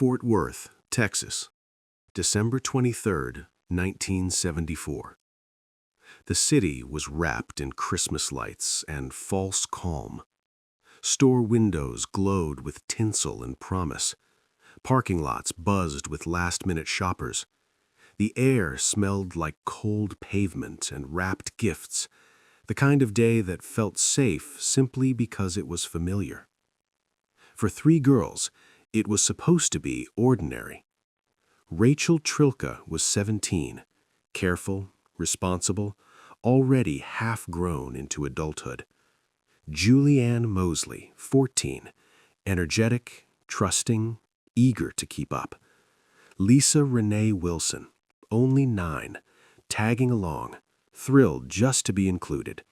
Fort Worth, Texas, December 23, 1974. The city was wrapped in Christmas lights and false calm. Store windows glowed with tinsel and promise. Parking lots buzzed with last-minute shoppers. The air smelled like cold pavement and wrapped gifts, the kind of day that felt safe simply because it was familiar. For three girls, it was supposed to be ordinary. Rachel Trilka was 17, careful, responsible, already half-grown into adulthood. Julianne Mosley, 14, energetic, trusting, eager to keep up. Lisa Renee Wilson, only 9, tagging along, thrilled just to be included.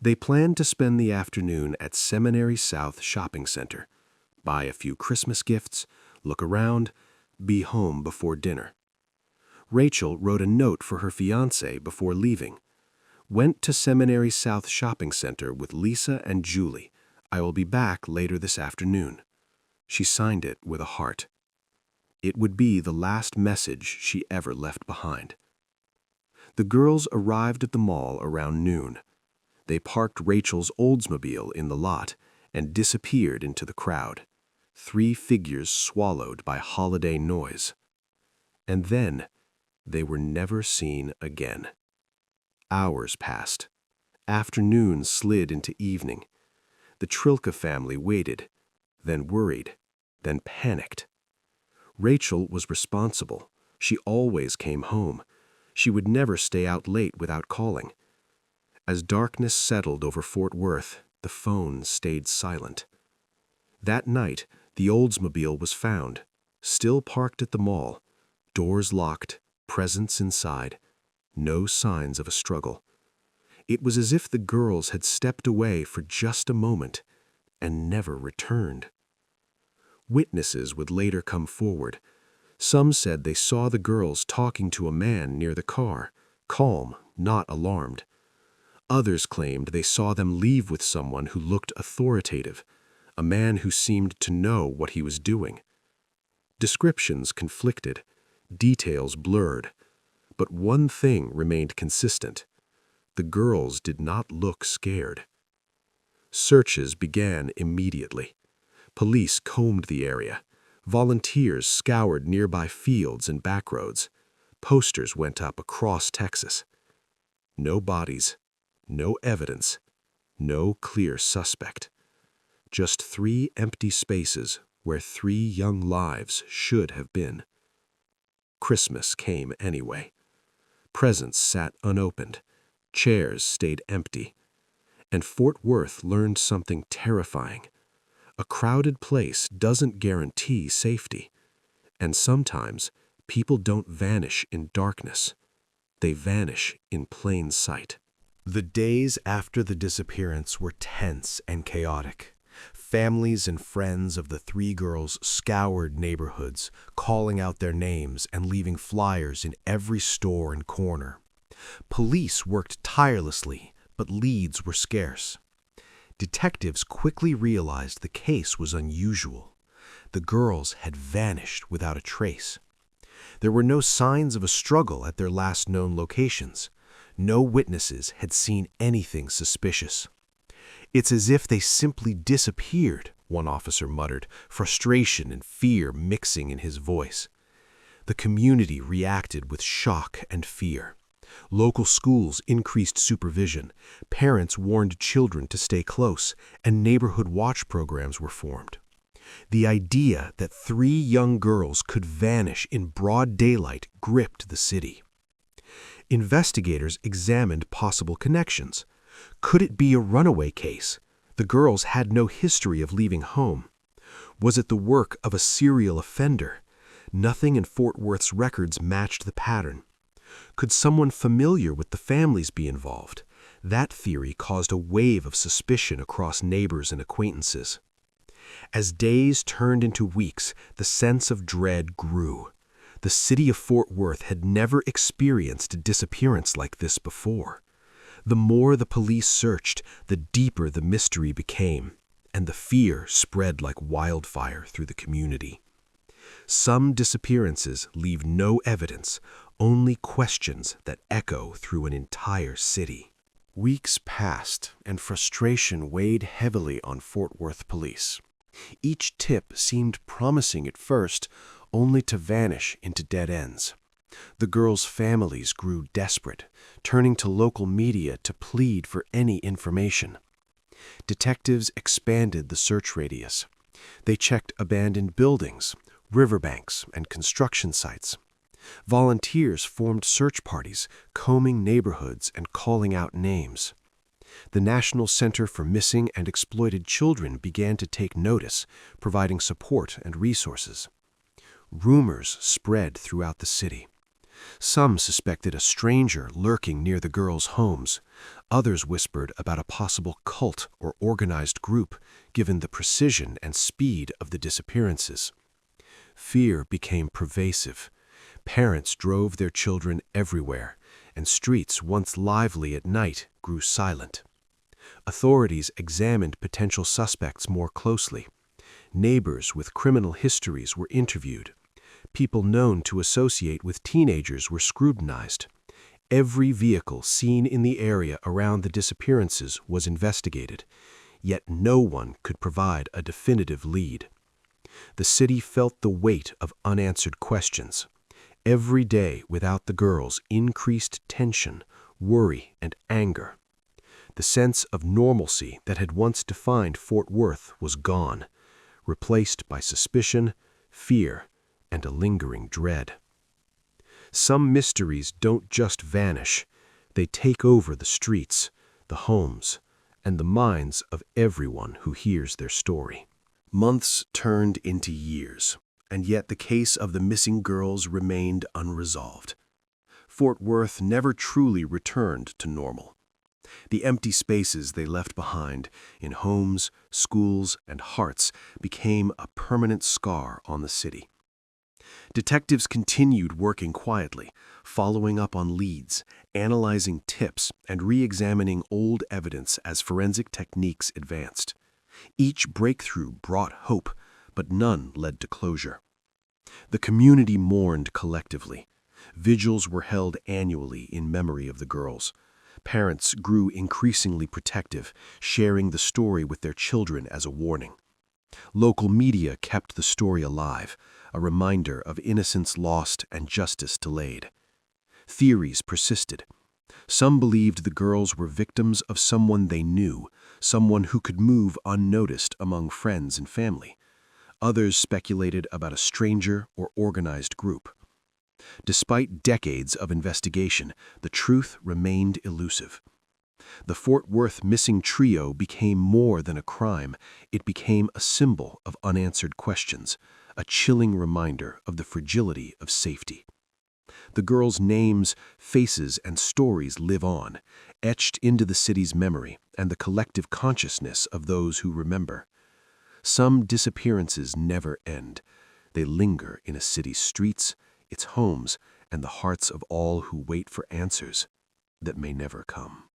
They planned to spend the afternoon at Seminary South Shopping Center, buy a few Christmas gifts, look around, be home before dinner. Rachel wrote a note for her fiancé before leaving. Went to Seminary South Shopping Center with Lisa and Julie. I will be back later this afternoon. She signed it with a heart. It would be the last message she ever left behind. The girls arrived at the mall around noon. They parked Rachel's Oldsmobile in the lot and disappeared into the crowd, 3 figures swallowed by holiday noise. And then they were never seen again. Hours passed. Afternoon slid into evening. The Trilka family waited, then worried, then panicked. Rachel was responsible. She always came home. She would never stay out late without calling. As darkness settled over Fort Worth, the phone stayed silent. That night, the Oldsmobile was found, still parked at the mall, doors locked, presents inside, no signs of a struggle. It was as if the girls had stepped away for just a moment and never returned. Witnesses would later come forward. Some said they saw the girls talking to a man near the car, calm, not alarmed. Others claimed they saw them leave with someone who looked authoritative, a man who seemed to know what he was doing. Descriptions conflicted, details blurred, but one thing remained consistent. The girls did not look scared. Searches began immediately. Police combed the area. Volunteers scoured nearby fields and backroads. Posters went up across Texas. No bodies, no evidence, no clear suspect. Just 3 empty spaces where 3 young lives should have been. Christmas came anyway. Presents sat unopened. Chairs stayed empty. And Fort Worth learned something terrifying. A crowded place doesn't guarantee safety. And sometimes people don't vanish in darkness. They vanish in plain sight. The days after the disappearance were tense and chaotic. Families and friends of the 3 girls scoured neighborhoods, calling out their names and leaving flyers in every store and corner. Police worked tirelessly, but leads were scarce. Detectives quickly realized the case was unusual. The girls had vanished without a trace. There were no signs of a struggle at their last known locations. No witnesses had seen anything suspicious. "It's as if they simply disappeared," one officer muttered, frustration and fear mixing in his voice. The community reacted with shock and fear. Local schools increased supervision, parents warned children to stay close, and neighborhood watch programs were formed. The idea that 3 young girls could vanish in broad daylight gripped the city. Investigators examined possible connections. Could it be a runaway case? The girls had no history of leaving home. Was it the work of a serial offender? Nothing in Fort Worth's records matched the pattern. Could someone familiar with the families be involved? That theory caused a wave of suspicion across neighbors and acquaintances. As days turned into weeks, the sense of dread grew. The city of Fort Worth had never experienced a disappearance like this before. The more the police searched, the deeper the mystery became, and the fear spread like wildfire through the community. Some disappearances leave no evidence, only questions that echo through an entire city. Weeks passed, and frustration weighed heavily on Fort Worth police. Each tip seemed promising at first, only to vanish into dead ends. The girls' families grew desperate, turning to local media to plead for any information. Detectives expanded the search radius. They checked abandoned buildings, riverbanks, and construction sites. Volunteers formed search parties, combing neighborhoods and calling out names. The National Center for Missing and Exploited Children began to take notice, providing support and resources. Rumors spread throughout the city. Some suspected a stranger lurking near the girls' homes. Others whispered about a possible cult or organized group, given the precision and speed of the disappearances. Fear became pervasive. Parents drove their children everywhere, and streets once lively at night grew silent. Authorities examined potential suspects more closely. Neighbors with criminal histories were interviewed. People known to associate with teenagers were scrutinized. Every vehicle seen in the area around the disappearances was investigated, yet no one could provide a definitive lead. The city felt the weight of unanswered questions. Every day without the girls increased tension, worry, and anger. The sense of normalcy that had once defined Fort Worth was gone, replaced by suspicion, fear, and a lingering dread. Some mysteries don't just vanish, they take over the streets, the homes, and the minds of everyone who hears their story. Months turned into years, and yet the case of the missing girls remained unresolved. Fort Worth never truly returned to normal. The empty spaces they left behind in homes, schools, and hearts became a permanent scar on the city. Detectives continued working quietly, following up on leads, analyzing tips, and re-examining old evidence as forensic techniques advanced. Each breakthrough brought hope, but none led to closure. The community mourned collectively. Vigils were held annually in memory of the girls. Parents grew increasingly protective, sharing the story with their children as a warning. Local media kept the story alive, a reminder of innocence lost and justice delayed. Theories persisted. Some believed the girls were victims of someone they knew, someone who could move unnoticed among friends and family. Others speculated about a stranger or organized group. Despite decades of investigation, the truth remained elusive. The Fort Worth missing trio became more than a crime. It became a symbol of unanswered questions, a chilling reminder of the fragility of safety. The girls' names, faces, and stories live on, etched into the city's memory and the collective consciousness of those who remember. Some disappearances never end. They linger in a city's streets, its homes, and the hearts of all who wait for answers that may never come.